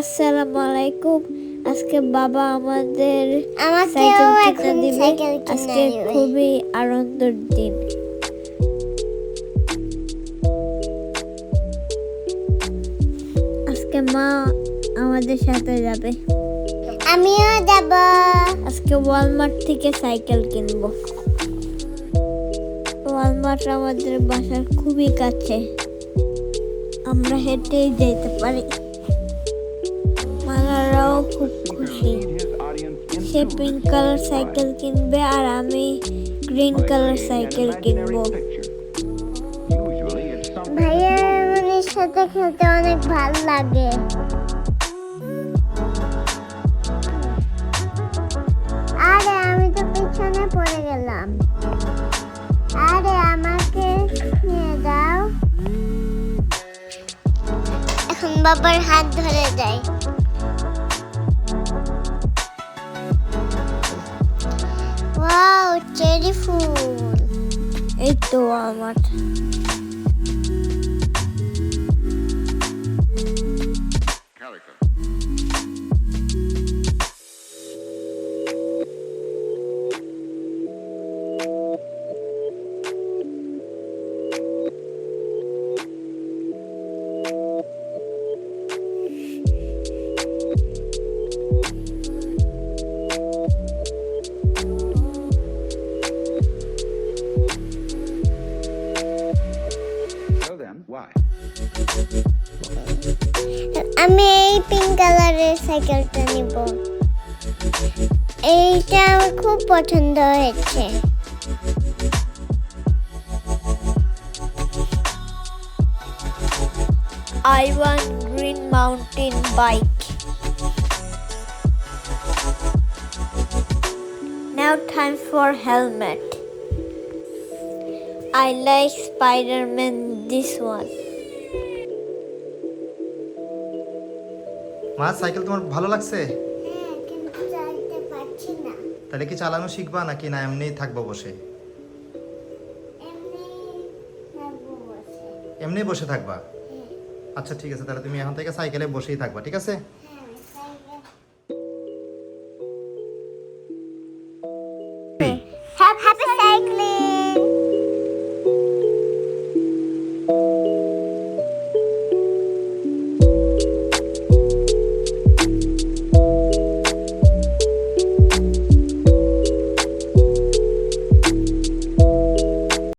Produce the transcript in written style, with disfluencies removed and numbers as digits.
আসসালামু আলাইকুম। আজকে বাবা আমাদের আমাকেও সাইকেল এখন কিনে দিবে। সাইকেল কিনে আজকে দিবে। খুবই আনন্দের দিন। আজকে মা আমাদের সাথে যাবে। আমিও যাব। আজকে ওয়ালমার্ট থেকে সাইকেল কিনবো। ওয়ালমার্ট আমাদের বাসার খুবই কাছে, আমরা হেঁটেই যেতে পারি। মালারাও খুব খুশি। সে পিঙ্ক কালার সাইকেল কিনবে আর আমি গ্রিন কালার সাইকেল কিনবো। ভাইয়া এমনের সাথে খেলতে অনেক ভালো লাগে। আরে আমি তো পিছনে পড়ে গেলাম। আরে আমাকে নিয়ে দাও। এখন বাবার হাত ধরে যাই। ওয়াও, চেরি ফুল। এই তো ওয়ালমার্ট। Why? আমি এই পিঙ্ক কালারের সাইকেলটা নিব। এইটা আমার খুব পছন্দ হয়েছে। I want green mountain bike. Now time for helmet. I like Spider-Man this one. মা, সাইকেল তোমার ভালো লাগছে? হ্যাঁ, কিন্তু চালাতে পারছি না। তাহলে কি চালানো শিখবা নাকি না এমনিই থাকবো বসে? এমনি থাকবো বসে। এমনিই বসে থাকবা? আচ্ছা ঠিক আছে, তাহলে তুমি এখন থেকে সাইকেলে বসেই থাকবা, ঠিক আছে? হ্যাঁ।